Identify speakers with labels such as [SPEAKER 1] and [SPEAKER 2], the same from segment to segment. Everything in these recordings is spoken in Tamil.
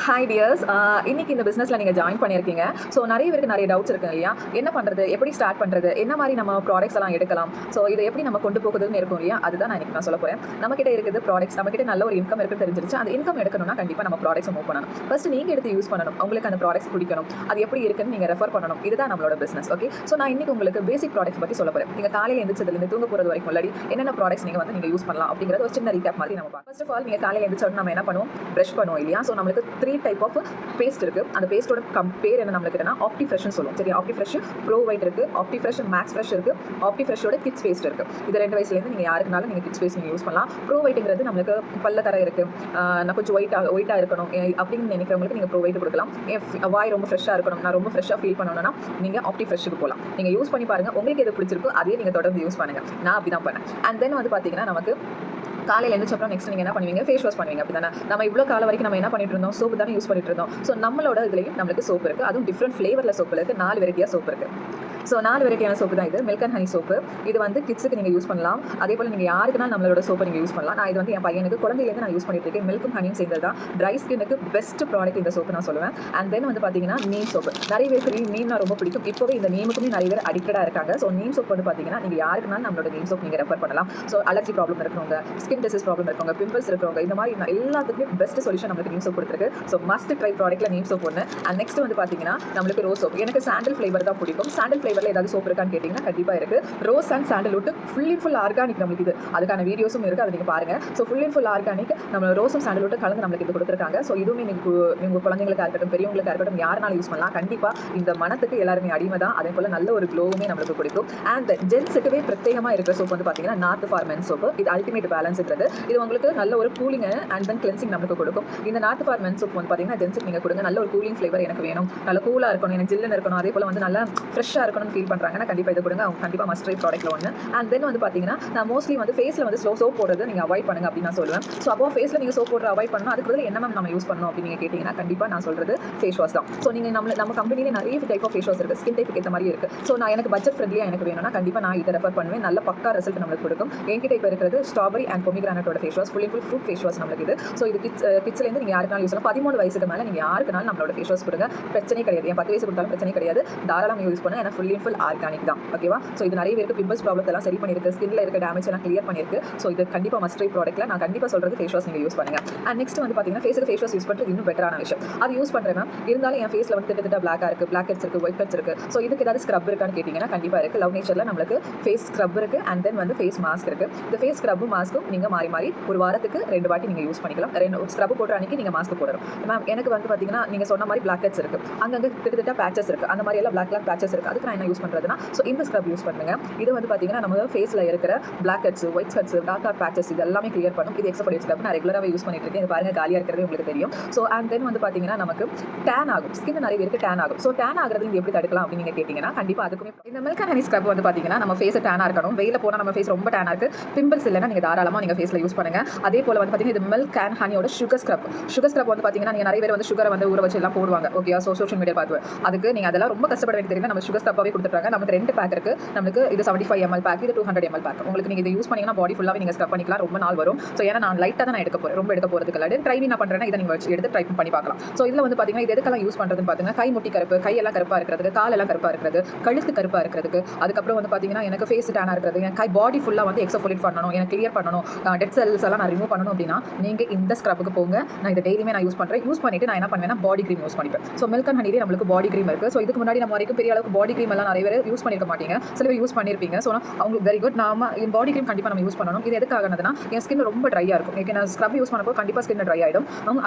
[SPEAKER 1] ஹாய் டியர்ஸ், இன்னைக்கு இந்த பிஸ்னஸில் நீங்கள் ஜாயின் பண்ணியிருக்கீங்க. ஸோ நிறைய பேருக்கு நிறைய டவுட்ஸ் இருக்குங்க இல்லையா? என்ன பண்ணுறது, எப்படி ஸ்டார்ட் பண்ணுறது, என்ன மாதிரி நம்ம ப்ராடக்ட்ஸ் எல்லாம் எடுக்கலாம், ஸோ இதை எப்படி நம்ம கொண்டு போகுதுன்னு இருக்கும் இல்லையா? அதுதான் நான் சொல்ல போகிறேன். நம்மக்கிட்ட இருக்குது ப்ராடக்ட்ஸ், நம்மக்கிட்ட நல்ல ஒரு இன்கம் இருக்குன்னு தெரிஞ்சிருச்சு. அந்த இன்கம் எடுக்கணும்னா கண்டிப்பாக நம்ம ப்ராடக்ட்ஸ் மூவ் பண்ணணும். ஃபர்ஸ்ட் நீங்கள் எடுத்து யூஸ் பண்ணணும், உங்களுக்கு அந்த ப்ராடக்ட்ஸ் பிடிக்கணும், அது எப்படி இருக்குன்னு நீங்கள் ரெஃபர் பண்ணணும். இதுதான் நம்மளோட பிஸ்னஸ். ஓகே, ஸோ நான் இன்னைக்கு உங்களுக்கு பேசிக் ப்ராடக்ட்ஸ் பற்றி சொல்ல போகிறேன். நீங்கள் காலையில் எழுந்திரிச்சதுலேருந்து தூங்க போகிறது வரைக்கும் முன்னாடி என்னென்ன ப்ராடக்ட்ஸ் நீங்கள் யூஸ் பண்ணலாம் அப்படிங்கிறது ஒரு சின்ன ரீகேப் மாதிரி நம்ம பார்க்கலாம். ஃபர்ஸ்ட் ஆஃப் ஆல் நீங்கள் காலையில் எழுந்திரிச்ச நம்ம என்ன பண்ணுவோம், ப்ரஷ் பண்ணுவோம் இல்லையா? ஸோ நம்மளுக்கு 3 டைப் ஆஃப் பேஸ்ட் இருக்கு. அந்த பேஸ்டோட பேர் என்ன நம்மளுக்குன்னா ஆப்டி ஃப்ரெஷ்னு சொல்லுவோம். சரி, ஆப்டி ஃப்ரெஷ் ப்ரோ ஒயிட் இருக்கு, ஆப்டி ஃப்ரெஷ் மேக்ஸ் ஃப்ரெஷ் இருக்கு, ஆப்டி ஃப்ரெஷோட கிட்ஸ் பேஸ்ட் இருக்கு. இது 2 வயசுலேருந்து நீங்கள் யாருக்குனாலும் நீங்கள் கிட்ஸ் பேஸ்ட் நீங்கள் யூஸ் பண்ணலாம். ப்ரோ ஒயிட்ங்கிறது நம்மளுக்கு பல்ல கரை இருக்கு, நான் கொஞ்சம் ஒயிட்டாக இருக்கணும் அப்படின்னு நினைக்கிறவங்களுக்கு நீங்கள் ப்ரோ ஒயிட் கொடுக்கலாம். வாய் ரொம்ப ஃப்ரெஷ்ஷாக இருக்கணும், நான் ரொம்ப ஃப்ரெஷ்ஷாக ஃபீல் பண்ணணும்னா நீங்கள் ஆப்டி ஃப்ரெஷ்ஷுக்கு போகலாம். நீங்கள் யூஸ் பண்ணி பாருங்க, உங்களுக்கு எது பிடிச்சிருக்கோ அதையே நீங்கள் தொடர்ந்து யூஸ் பண்ணுங்க. நான் அப்படி தான் பண்ணேன். அண்ட் தென் பார்த்தீங்கன்னா நமக்கு காலையில் எழுந்திரிச்சப்பறம் நெக்ஸ்ட் நீங்கள் என்ன பண்ணுவீங்க, ஃபேஸ் வாஷ் பண்ணுவீங்க. அப்படி தானே நம்ம இவ்வளோ காலம் வரைக்கும் நம்ம என்ன பண்ணிட்டு இருந்தோம், சோப்பு தானே யூஸ் பண்ணிட்டு இருந்தோம். ஸோ நம்மளோட இதுலேயும் நம்மளுக்கு சோப்பு இருக்குது, அதுவும் டிஃப்ரெண்ட் ஃப்ளேவரில் சோப்பு இருக்குது. 4 வெரைட்டியாக சோப்பு இருக்குது. ஸோ 4 வெரைட்டியான சோப்பு தான் இது. Milk and honey soap. இது கிட்ஸுக்கு நீங்கள் யூஸ் பண்ணலாம். அதே போல் நீங்கள் யாருக்குனா நம்மளோட சோப்பை நீங்கள் யூஸ் பண்ணலாம். நான் இது என் பையனுக்கு குழந்தையிலேருந்து நான் யூஸ் பண்ணிட்டு இருக்கேன். மில்க்கும் ஹனியும் சேர்ந்தது தான். ட்ரை ஸ்கின்னுக்கு பெஸ்ட் ப்ராடக்ட் இந்த சோப்பு நான் சொல்லுவேன். அண்ட் தென் பார்த்தீங்கன்னா நீம் சோப்பு. நிறைய பேருக்கு நீம்னா ரொம்ப பிடிக்கும். இப்போவே இந்த நீமுக்குமே நிறைய பேர் அடிக்டடாக இருக்காங்க. ஸோ நீம் சோப் பார்த்தீங்கன்னா நீங்கள் யாருக்குனா நம்மளோட நீம் சோப் நீங்கள் ரெஃபர் பண்ணலாம். ஸோ அலர்ஜி ப்ராப்ளம் இருக்கிறவங்க, ஸ்கின் டிசீஸ் ப்ராப்ளம் இருக்கிறவங்க, பிம்பிள்ஸ் இருக்கிறவங்க, இந்த மாதிரி எல்லாத்துக்குமே பெஸ்ட் சொல்யூஷன் நம்மளுக்கு நீம் சோப் கொடுத்துருக்கு. ஸோ மஸ்ட் ட்ரை ப்ராடக்ட்ல நீம் சோப் ஒன்று. அண்ட் நெக்ஸ்ட் பார்த்தீங்கன்னா நம்மளுக்கு ரோஸ் சோப். எனக்கு சாண்டல் ஃப்ளேவர் தான் பிடிக்கும். சாண்டல் ஃப்ளேவரில் ஏதாவது சோப் இருக்கான்னு கேட்டிங்கன்னா கண்டிப்பாக இருக்குது. Rose and sandalwood full organic நம்மளுக்கு இது. அதுக்கான வீடியோஸும் இருக்குது, அதை நீங்கள் பாருங்கள். ஸோ ஃபுல் ஆர்கானிக் நம்ம ரோஸும் சாண்டல்வுட் கலந்து நம்மளுக்கு இது கொடுத்துருக்காங்க. ஸோ இதுவுமே நீங்கள் குழந்தைங்களுக்காக இருக்கட்டும், பெரியவங்களுக்காக இருக்கட்டும், யாருனாலும் யூஸ் பண்ணலாம். கண்டிப்பாக இந்த மனத்துக்கு எல்லாருமே அடிமை தான். அதே போல் நல்ல ஒரு க்ளோவுமே நம்மளுக்கு கொடுக்கும். அண்ட் ஜென்ஸுக்குவே பிரத்யேகமாக இருக்கிற சோப் பார்த்தீங்கன்னா நார்த் ஃபார் மென் சோப்பு. இது அல்டிமேட் பேலன்ஸ்ங்கிறது. இது உங்களுக்கு நல்ல ஒரு கூலிங் அண்ட் தென் கிளென்சிங் நமக்கு கொடுக்கும். இந்த நார்த் ஃபார் மென் சோப் பார்த்தீங்கன்னா ஜென்ஸுக்கு நீங்கள் கொடுங்க. நல்ல ஒரு கூலிங் ஃப்ளேவர் எனக்கு வேணும், நல்ல கூலாக இருக்கணும், எனக்கு ஜில்லுன்னு இருக்கணும், அதே போல் நல்லா ஃப்ரெஷ்ஷாக இருக்கணும்னு ஃபீல் பண்ணுறாங்கன்னா கண்டிப்பாக இது கொடுங்க. அவங்க கண்டிப்பாக மஸ்ட் ட்ரை ப்ராடக்ட்ல ஒன்று. அண்ட் தென் பார்த்தீங்கன்னா நான் மோஸ்ட்லி ஃபேஸில் சோப் போடுறது நீங்கள் அவாய்ட் பண்ணுங்க அப்படின்னு நான் சொல்லுவேன். ஸோ அப்போ ஃபேஸில் நீங்கள் சோப் போடுற அவாய்ட் பண்ணணும். அதுக்கு பதில் என்ன நம்ம யூஸ் பண்ணணும் அப்படின்னு நீங்கள் கேட்டிங்கன்னா கண்டிப்பாக நான் சொல்கிறது ஃபேஸ் வாஷ் தான். ஸோ நீங்கள் நம்ம கம்பெனிலே நிறைய டைப் ஆஃப் ஃபேஸ் வாஷ் இருக்குது, ஸ்கின் டைப்புக்கு ஏற்ற மாதிரி இருக்குது. ஸோ நான் எனக்கு பட்ஜெட் ஃப்ரெண்ட்லியாக எனக்கு வேணும்னா கண்டிப்பாக நான் இதை ரெஃபர் பண்ணுவேன். நல்ல பக்கா ரிசல்ட் நம்மளுக்கு கொடுக்கும். என்கிட்ட இப்போ இருக்கிறது ஸ்ட்ராபெரி அண்ட் பொமிகிரானட்டோட face wash, full fruit face wash நம்மளுக்கு இது. ஸோ இது கிட்ஸ்லேருந்து நீங்கள் யாருக்குனாலும் யூஸ் பண்ணலாம். 13 வயசுக்கு மேலே நீங்கள் யாருக்குனாலும் நம்மளோட ஃபேஸ் வாஷ் கொடுங்க, பிரச்சனை கிடையாது. என் 10 வயசு கொடுத்தாலும் பிரச்சனை கிடையாது, தாராளமாக யூஸ் பண்ணுங்க. ஏன்னா ஃபுல் ஆர்கானிக் தான். ஓகேவா? ஸோ இது நிறைய பேருக்கு பிம்பிள்ஸ் ப்ராப்ளம் எல்லாம் சரி பண்ணியிருக்கு, ஸ்கின்ல இருக்க டேமேஜ் எல்லாம் கிளியர் பண்ணியிருக்கு. ஸோ இது கண்டிப்பாக மஸ்ட் ட்ரை ப்ராடக்ட்ல நான் கண்டிப்பாக சொல்கிறது ஃபேஸ் வாஷ் நீங்கள் யூஸ் பண்ணுங்க. அண்ட் நெக்ஸ்ட் பார்த்தீங்கன்னா ஃபேஸுக்கு ஃபேஸ் வாஷ் யூஸ் பண்ணுறது இன்னும் பெட்டரான விஷயம். அது யூஸ் பண்ணுறேன் மேம், இருந்தாலும் என் ஃபேஸில் திட்ட பிளாக்காக இருக்குது, பிளாக் ஹெட்ஸ் இருக்குது, ஒயிட் ஹெட்ஸ் இருக்குது. ஸோ இதுக்கு ஏதாவது ஸ்க்ரப் இருக்கான்னு கேட்டிங்கன்னா கண்டிப்பாக இருக்குது. லவ் நேச்சரில் நம்மளுக்கு ஃபேஸ் ஸ்க்ரப் இருக்குது. அண்ட் தென் ஃபேஸ் மாஸ்க் இருக்குது. இந்த ஃபேஸ் ஸ்க்ரப்பும் மாஸ்க்கும் நீங்கள் மாறி ஒரு வாரத்துக்கு 2 வாட்டி நீங்கள் யூஸ் பண்ணிக்கலாம். 2 ஸ்க்ரப் போடுற அன்றைக்கி நீங்கள் மாஸ்க் போடணும். மேம் எனக்கு பார்த்தீங்கன்னா நீங்கள் சொன்ன மாதிரி பிளாக் ஹெட்ஸ் இருக்குது, அங்கங்கே கிட்டத்தட்ட பேச்சஸ் இருக்குது, அந்த மாதிரி எல்லாம் பிளாக் பேச்சஸ் இருக்குது. அதுக்கு நான் என்ன யூஸ் பண்ணுறதுனா ஸோ இந்த ஸ்க்ரப் யூஸ் பண்ணுங்க. இது பார்த்தீங்கன்னா நம்ம ஃபேஸில் இருக்கிற black heads, white heads, dark patches இது எல்லாமே கிளியர் பண்ணும். இது எக்ஸஃபோலியேட் ஸ்க்ரப் நான் ரெகுலராக யூஸ் பண்ணிட்டு இருக்கேன். இது பாருங்க காலியாக இருக்கிறது உங்களுக்கு தெரியும். ஸோ அண்ட் தென் பார்த்தீங்கன்னா நமக்கு டேன் ஆகும், ஸ்கின் நிறைய பேருக்கு டேன் ஆகும். ஸோ டேன் ஆகிறது இது எப்படி தடுக்கலாம் அப்படின்னு நீங்கள் கேட்டிங்கன்னா கண்டிப்பாக அதுக்குமே இந்த மில்க் அண்ட் ஹனி ஸ்க்ரப் பார்த்தீங்கன்னா நம்ம ஃபேஸ் டேனாக இருக்கணும். வெயில போனால் நம்ம ஃபேஸ் ரொம்ப டேனாக இருக்குது, பிம்பிள்ஸ் இல்லைன்னா நீங்கள் தாராளமாக நீங்கள் ஃபேஸில் யூஸ் பண்ணுங்க. அதே போல் பார்த்தீங்கன்னா இது மில்க் அண்ட் ஹனியோட சுகர் ஸ்க்ரப் பார்த்தீங்கன்னா நீங்கள் நிறைய பேர் சுகரை ஊற வச்சு எல்லாம் போடுவாங்க. ஓகே, சோஷியல் மீடியா பார்த்து அதுக்கு நீங்கள் அதெல்லாம் ரொம்ப கஷ்டப்பட வேண்டியது தெரியும். நம்ம சுகர் ஸ்க்ரப்பாகவே கொடுத்துருக்காங்க. நமக்கு 2 பேக் இருக்குது. நமக்கு இது 75 ml பேக், இது 200 ml பேக். உங்களுக்கு நீங்கள் இதை யூஸ் பண்ணிங்கன்னா பாடி ஃபுல்லாகவே நீங்கள் ஸ்க்ரப் பண்ணிக்கலாம், ரொம்ப நாள் வரும். ஸோ ஏன்னா நான் லைட்டாக தான் நான் எடுக்க போகிறேன், ரொம்ப எடுக்க போகிறதுக்கு இல்லை. ட்ரை நான் பண்ணுறேன்னா இதை நீங்கள் எடுத்து ட்ரை பண்ணி பார்க்கலாம். ஸோ இதில் பார்த்தீங்கன்னா இது எதுக்கெல்லாம் யூஸ் பண்ணுறதுன்னு பார்த்தீங்கன்னா கை முட்டி கருப்பு, கையெல்லாம் கருப்பாக இருக்கிறதுக்கு, காலெல்லாம் கருப்பாக இருக்கிறது, கழுத்து கருப்பாக இருக்கிறதுக்கு, அதுக்கப்புறம் பார்த்தீங்கன்னா எனக்கு ஃபேஸ் டேனாக இருக்கிறது, என் கை பாடி ஃபுல்லாக எக்ஸஃபோலியேட் பண்ணணும், எனக்கு கிளியர் பண்ணணும், டெட் செல்ஸ் எல்லாம் நான் ரிமூவ் பண்ணணும் அப்படின்னா நீங்கள் இந்த ஸ்க்ரப்புக்கு போங்க. நான் இதை டெய்லியுமே நான் யூஸ் பண்ணுறேன். யூஸ் பண்ணிட்டு நான் என்ன பண்ணுவேன்னா பாடி க்ரீம் யூஸ் பண்ணிப்பேன். ஸோ மில்க் அண்ட் ஹனிலே நம்மளுக்கு பாடி க்ரீம் இருக்குது. ஸோ இதுக்கு முன்னாடி நம்ம வரைக்கும் பெரிய அளவுக்கு பாடி க்ரீம் எல்லாம் நிறைய பேர் யூஸ் பண்ணிருக்க மாட்டீங்க, சில பேர் யூஸ் பண்ணியிருப்பீங்க. ஸோ அவங்களுக்கு வெரி குட். நாம என் பாடி க்ரீம் கண்டிப்பாக நம்ம யூஸ் பண்ணணும். இது எதுக்காகனா என் ஸ்கின் ரொம்ப ட்ரையாக இருக்கும். எனக்கு நான் ஸ்க்ரப் யூஸ் பண்ணப்போ கண்டிப்பாக ஸ்கின் ட்ரை ஆகிடும்.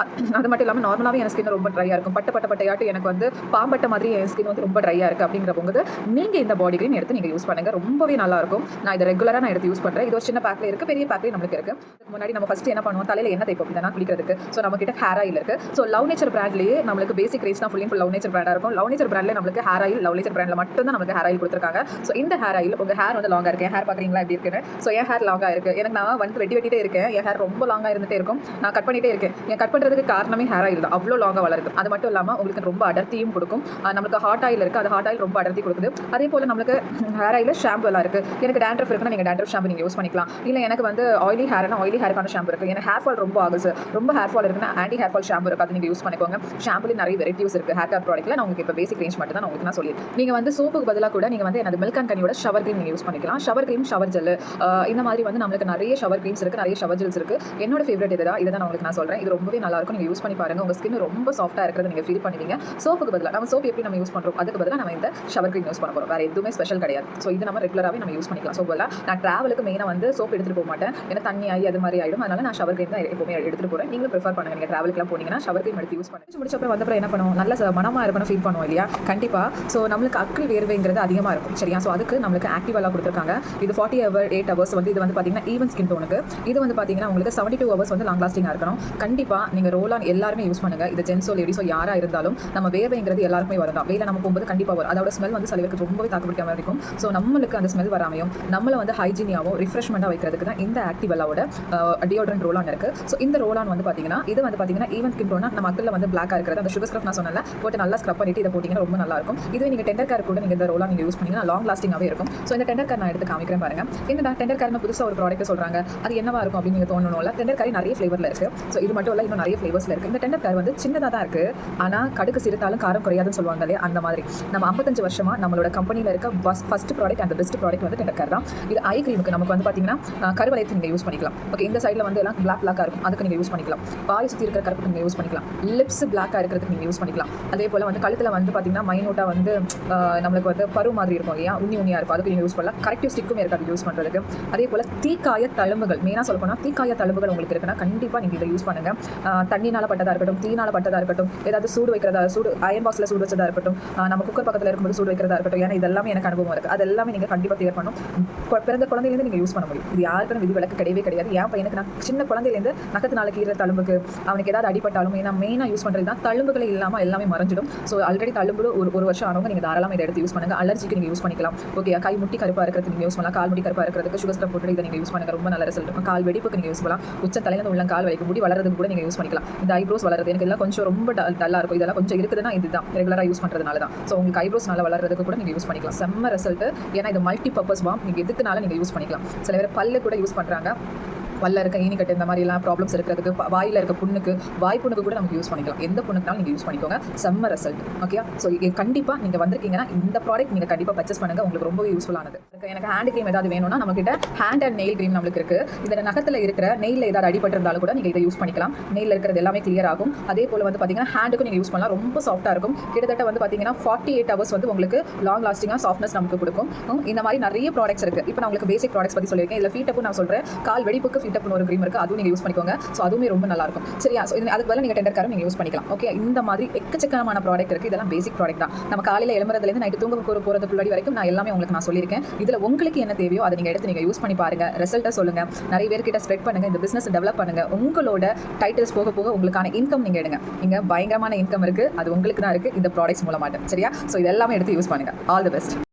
[SPEAKER 1] அது மட்டும் இல்லாமல் நார்மலாகவே என் ஸ்கின் ரொம்ப ட்ரையாக இருக்கும். பட்டையாட்டு எனக்கு பாம்பட்ட மாதிரி என் ஸ்கின் ரொம்ப ட்ரையாக இருக்குது. அப்படிங்கிறவங்க நீங்கள் இந்த பாடி க்ரீம் எடுத்து நீங்கள் யூஸ் பண்ணுங்கள், ரொம்பவே நல்லாயிருக்கும். நான் இதை ரெகுலராக நான் எடுத்து யூஸ் பண்ணுறேன். இது ஒரு சின்ன பேக்கில் இருக்குது, பெரிய பேக்கில் நம்மளுக்கு இருக்குது. இதுக்கு முன்னாடி நம்ம ஃபஸ்ட்டு என்ன பண்ணுவோம், தலையில் என்ன தைப்போம் இதெல்லாம் குளிக்கிறதுக்கு. ஸோ நம்ம கிட்ட ஹேர் ஆயில் இருக்குது. ஸோ லவ் நேச்சர் பிராண்ட்லேயே நம்மளுக்கு பேசிக் ரேஞ்ச் தான் ஃபுல் லவ் நேச்சர் பிராண்டாக இருக்கும். லவ் நேச்சர் பிராண்ட்லேயே நம்மளுக்கு ஹேர் ஆயில் லவ் நேச்சர் பிராண்டில் மட்டும் மட்டும் தான் நமக்கு ஹேர் ஆயில் கொடுத்துருக்காங்க. ஸோ இந்த ஹேர் ஆயில் உங்கள் ஹேர் வந்து லாங்காக இருக்குது, என் ஹேர் பார்க்குறீங்களா எப்படி இருக்குன்னு. ஸோ என் ஹேர் லாங்காக இருக்குது, எனக்கு நான் வந்து வெட்டிட்டே இருக்கேன், என் ஹேர் ரொம்ப லாங்காக இருந்துகிட்டே இருக்கும், நான் கட் பண்ணிகிட்டே இருக்கேன். என் கட் பண்ணுறதுக்கு காரணமே ஹேர் ஆயில் தான், அவ்வளோ லாங்காக வளருது. அது மட்டும் இல்லாமல் உங்களுக்கு ரொம்ப அடர்த்தியும் கொடுக்கும். நம்மளுக்கு ஹாட் ஆயில் இருக்குது, அது ஹாட் ஆயில் ரொம்ப அடர்த்தி கொடுக்குது. அதே போல் நம்மளுக்கு ஹேர் ஆயில் ஷாம்பு எல்லாம் இருக்குது. எனக்கு டேண்ட்ரஃப் இருக்குன்னா நீங்கள் டேண்ட்ரஃப் ஷாம்பு நீங்கள் யூஸ் பண்ணிக்கலாம். இல்லை எனக்கு வந்து ஆயிலி ஹேர்னா ஆயிலி ஹேருக்கான ஷாம்பு இருக்குது. எனக்கு ஹேர் ஃபால் ரொம்ப ஆகுது, ரொம்ப ஹேர் ஃபால் இருக்குன்னா ஆன்டி ஹேர் ஃபால் ஷாம்பு இருக்குது, அது நீங்கள் யூஸ் பண்ணிக்கோங்க. ஷாம்புலேயே நிறைய வெரைட்டிஸ் இருக்குது. ஹேர் கேர் ப்ராடக்ட்டில் நான் உங்களுக்கு இப்போ பேசிக் ரேஞ்ச் மட்டும் தான் உங்களுக்கு நான் சொல்லியிருக்கேன். நீங்கள் வந்து சோப்புக்கு பதிலாக கூட நீங்கள் வந்து எனது மில்க் அண்ட் கனியோட ஷவர் க்ரீம் நீங்கள் யூஸ் பண்ணிக்கலாம். ஷவர் க்ரீம், ஷவர் ஜெல், இந்த மாதிரி வந்து நம்மளுக்கு நிறைய ஷவர் க்ரீம்ஸ் இருக்குது, நிறைய ஷவர் ஜெல்ஸ் இருக்குது. என்னோட ஃபேவரட் இதை தான் உங்களுக்கு நான் சொல்கிறேன். இது ரொம்பவே நல்லாயிருக்கும், நீங்கள் யூஸ் பண்ணி பாருங்கள். உங்கள் ஸ்கின் ரொம்ப சாஃப்ட்டாக இருக்கிறத நீங்கள் ஃபீல் பண்ணுவீங்க. சோப்புக்கு பதிலாக நம்ம சோப் எப்படி நம்ம யூஸ் பண்ணுறோம், அதுக்கு பதிலாக நம்ம இந்த ஷவர் க்ரீம் யூஸ் பண்ண போகிறோம். வேறு எதுவுமே ஸ்பெஷல் கிடையாது. ஸோ இது நம்ம ரெகுலராகவே நம்ம யூஸ் பண்ணிக்கலாம். ஸோ போல நான் ட்ராவலுக்கு மெயினாக வந்து சோப் எடுத்துகிட்டு போக மாட்டேன், ஏன்னா தண்ணி ஆகி அது மாதிரி ஆகிடும். அதனால் நான் ஷவர் க்ரீம் தான் எப்பவுமே எடுத்துகிட்டு போகிறேன். நீங்களும் ப்ரிஃபர் பண்ணுங்கள். நீங்கள் ட்ராவலுக்குலாம் போனீங்கன்னா ஷவர் க்ரீம் எடுத்து யூஸ் பண்ணுங்க. முடிச்சப்பறம் வந்தப்பறம் என்ன பண்ணுவோம், நல்ல மனமாக இருக்கணும், ஃபீல் பண்ணுவோம் இல்லையா? கண்டிப்பாக. ஸோ நம்மளுக்கு அக்கள் வேர்வைங்கிறது அதிகமாக இருக்கும், சரியா? ஸோ அதுக்கு நம்மளுக்கு ஆக்டிவெல்லாம் கொடுத்துருக்காங்க. இது 48 ஹவர்ஸ் வந்து இது வந்து பார்த்தீங்கன்னா ஈவன் ஸ்கின் டோனுக்கு. இது வந்து பார்த்தீங்கன்னா உங்களுக்கு 72 ஹவர்ஸ் வந்து லாங் லாஸ்டிங்காக இருக்கணும். கண்டிப்பாக நீங்கள் ரோல் ஆன் எல்லாருமே யூஸ் பண்ணுங்கள். இது ஜென்ஸோ லேடிஸோ யாராக இருந்தாலும் நம்ம வேர்வைங்கிறது எல்லாருக்குமே வரும் தான். வெயில நம்ம போகும்போது கண்டிப்பாக வரும். அதோட ஸ்மெல் வந்து சிலருக்கு ரொம்பவே தாக்குப்பிடிக்காம இருக்கும். ஸோ நம்மளுக்கு அந்த ஸ்மெல் வராமையும் நம்மளை வந்து ஹைஜீனியாகவும் ரிஃப்ரெஷ்மெண்ட்டாக வைக்கிறதுக்கு தான் இந்த ஆக்டிவெல்லாவோட டியோட்ரண்ட் ரோல் ஆன் இருக்குது. ஸோ இந்த ரோல் ஆன் வந்து பார்த்தீங்கன்னா இது வந்து பார்த்தீங்கன்னா ஈவன் ஸ்கின் டோனா நம்ம அக்கில் வந்து பிளாக்காக இருக்கிறது அந்த சுகர் ஸ்க்ரப் நான் சொன்னல போட்டு நல்லா ஸ்க்ரப் பண்ணிட்டு இதை போட்டிங்கன்னா ரொம்ப நல்லா இருக்கும். இதுவே நீங்கள் டெண்டர் கேர் கூட நீங்கள் இந்த ரோல் ஆன் நீங்கள் யூஸ் பண்ணிங்கன்னா லாங் லாஸ்டிங்காகவே இருக்கும். ஸோ இந்த டெண்டர் கேர் நான் எடுத்து காமிக்கிறேன் பாருங்க. என்னடா டெண்டர் கேர்னு புதுசாக ஒரு ப்ராடக்ட் சொல்கிறாங்க, அது என்னவா இருக்கும் அப்படின்னு நீங்கள் தோணணும்ல. டெண்டர் கேர் நிறைய ஃப்ளேவரில் இருக்குது. ஸோ இது மட்டும் இல்லை, இன்னும் நிறைய ஃப்ளேவர்ஸில் இருக்குது. இந்த டெண்டர் கேர் வந்து சின்னதாக தான் இருக்குது, ஆனால் கடுக்கு சிறுத்தாலும் காரம் குறையாதுன்னு சொல்லுவாங்க இல்லையா, அந்த மாதிரி. நம்ம 55 வருஷமாக நம்மளோட கம்பெனியில் இருக்க first product and best product வந்து டெண்டர் கேர் தான். இது ஐ க்ரீமுக்கு நமக்கு வந்து பார்த்தீங்கன்னா கருவளையத்துக்கு நீங்கள் யூஸ் பண்ணிக்கலாம். ஓகே, இந்த சைடில் வந்து எல்லாம் பிளாக்காக இருக்கும், அதுக்கு நீங்கள் யூஸ் பண்ணிக்கலாம். வாய் சுற்றி இருக்கிற கருப்புக்கு நீங்கள் யூஸ் பண்ணிக்கலாம். லிப்ஸ் பிளாக்காக இருக்கிறதுக்கு நீங்கள் யூஸ் பண்ணிக்கலாம். அதே போல் வந்து கழுத்தில் வந்து பார்த்தீங்கன்னா மைனூட்டாக வந்து நம்மளுக்கு வந்து பரு மாதிரி இருக்கும் இல்லையா, உண்ணியாக இருக்கும், அதுக்கு நீங்கள் யூஸ் பண்ணலாம். கரெக்டிவ் ஸ்டிக்கும் இருக்காது யூஸ் பண்ணுறதுக்கு. அதே போல் தீக்காய தழும்புகள், மெயினாக சொல்ல போனால் தீக்காய தழும்புகள் உங்களுக்கு இருக்குன்னா கண்டிப்பாக நீங்கள் இதை யூஸ் பண்ணுங்கள். தண்ணினால் பட்டதாக இருக்கட்டும், தீனால் பட்டதாக இருக்கட்டும், ஏதாவது சூடு வைக்கிறதா, சூடு அயன் பாக்ஸில் சூடு வச்சதாக இருக்கட்டும், நம்ம குக்கர் பக்கத்தில் இருக்கும்போது சூடு வைக்கிறதா இருக்கட்டும், ஏன்னா இதெல்லாமே எனக்கு அனுபவம் இருக்குது. அது எல்லாமே நீங்கள் கண்டிப்பாக கிளியர் பண்ணணும். பிறந்த குழந்தையிலேருந்து நீங்கள் யூஸ் பண்ண முடியும். இது யாருக்கும் விதி விலக்கு கிடையவே கிடையாது. என் பையனுக்கு நான் சின்ன குழந்தையிலேருந்து நகத்தினால கீரை தழும்புக்கு அவனுக்கு ஏதாவது அடிப்பட்டாலும் ஏன்னா மெயினாக யூஸ் பண்ணுறது தான் தழும்புகளை இல்லாமல் எல்லாமே மறைஞ்சிடும். ஸோ ஆல்ரெடி தழும்பு ஒரு வருஷம் ஆனவங்க நீங்கள் தாராளமாக இதை எடுத்து யூஸ் பண்ணுங்கள். அலர்ஜிக்கு நீங்கள் யூஸ் பண்ணிக்கலாம். ஓகே, கை முட்டி கருப்பாக இருக்கிறதுக்கு நீங்கள் யூஸ் பண்ணலாம். கால் முட்டி கருப்பாக இருக்கிறதுக்கு சுகர் ஸ்க்ரப் போட்டு இதை நீங்கள் யூஸ் பண்ணுங்கள், ரொம்ப நல்ல ரிசல்ட் இருக்கும். கால் வெடிப்புக்கு நீங்கள் யூஸ் பண்ணலாம். உச்ச தலையில உள்ள கால் வலிக்கும், முடி வளர்றதுக்கு கூட நீங்கள் யூஸ் பண்ணிக்கலாம். இந்த ஐப்ரோஸ் வளர்றது எனக்கு இதெல்லாம் கொஞ்சம் ரொம்ப டல்லாக இருக்கும், இதெல்லாம் கொஞ்சம் இருக்குதுன்னா இதுதான் ரெகுலராக யூஸ் பண்ணுறதுனால தான். ஸோ உங்களுக்கு ஐப்ரோஸ் நல்லா வளர்றதுக்கு கூட நீங்கள் யூஸ் பண்ணிக்கலாம். செம்ம ரிசல்ட். ஏன்னா இது மல்டி பர்பஸ் பாம், நீங்கள் எதுக்குனால நீங்கள் யூஸ் பண்ணிக்கலாம். சில பேர் பல்லு கூட யூஸ் பண்ணுறாங்க, பல்ல இருக்க ஈனிக்கட்டு இந்த மாதிரிலாம் ப்ராப்ளம்ஸ் இருக்கிறதுக்கு, வாயில் இருக்க புண்ணுக்கு, வாய் புண்ணுக்கு கூட நமக்கு யூஸ் பண்ணிக்கலாம். எந்த புண்ணுக்குனாலும் நீங்கள் யூஸ் பண்ணிக்கோங்க. செம்ம ரிசல்ட். ஓகே, ஸோ கண்டிப்பாக நீங்கள் வந்திருக்கீங்கன்னா இந்த ப்ராடக்ட் நீங்கள் கண்டிப்பாக பர்ச்சேஸ் பண்ணுங்கள், உங்களுக்கு ரொம்பவே யூஸ்ஃபுல்லானது. எனக்கு ஹேண்ட் க்ரீம் ஏதாவது வேணும்னா நம்மகிட்ட ஹேண்ட் அண்ட் நெயில் க்ரீம் நம்மளுக்கு இருக்குது. இதில் நகத்தில் இருக்கிற நெயில் ஏதாவது அடிபட்டிருந்தாலும் கூட நீங்கள் இதை யூஸ் பண்ணிக்கலாம். நெயில் இருக்கிறது எல்லாமே கிளியர் ஆகும். அதே போல் வந்து பார்த்தீங்கன்னா ஹேண்டுக்கும் நீங்கள் யூஸ் பண்ணலாம், ரொம்ப சாஃப்ட்டாக இருக்கும். கிட்டத்தட்ட வந்து பார்த்தீங்கன்னா 48 ஹவர்ஸ் வந்து உங்களுக்கு லாங் லாஸ்டிங்காக சாஃப்ட்னஸ் நமக்கு கொடுக்கும். இந்த மாதிரி நிறைய ப்ராடக்ட்ஸ் இருக்குது. இப்போ நான் உங்களுக்கு பேசிக் ப்ராடக்ட்ஸ் பற்றி சொல்லியிருக்கேன். இதில் ஃபீட்டப்பும் நான் சொல்கிறேன், கால் வெடிப்புக்கு ஃபீட்டப்னு ஒரு க்ரீம் இருக்குது, அதுவும் நீங்கள் யூஸ் பண்ணிக்கோங்க. ஸோ அதுவுமே ரொம்ப நல்லா இருக்கும், சரியா? ஸோ அதுக்கு பதிலாக நீங்கள் டெண்டர் காரம் நீங்கள் யூஸ் பண்ணிக்கலாம். ஓகே, இந்த மாதிரி எக்கச்சக்கமான ப்ராடக்ட் இருக்குது. இதெல்லாம் பேசிக் ப்ராடக்ட் தான். நம்ம காலையில் எழும்புறதுலேருந்து நைட்டு தூங்க போகிறதுக்குள்ளாடி வரைக்கும் நான் எல்லாமே உங்களுக்கு நான் சொல்லியிருக்கேன். இதில் உங்களுக்கு என்ன தேவையோ அதை நீங்கள் எடுத்து நீங்கள் யூஸ் பண்ணி பாருங்கள், ரிசல்ட்டை சொல்லுங்கள், நிறைய பேர்கிட்ட ஸ்ப்ரெட் பண்ணுங்கள், இந்த பிஸ்னஸ் டெவலப் பண்ணுங்கள். உங்களோட டைட்டில்ஸ் போக போக உங்களுக்கான இன்கம் நீங்கள் எடுங்க. இங்கே பயங்கரமான இன்கம் இருக்குது, அது உங்களுக்கு தான் இருக்குது இந்த ப்ராடக்ட்ஸ் மூலமாட்டு, சரியா? ஸோ இது எல்லாமே எடுத்து யூஸ் பண்ணுங்கள். All the best.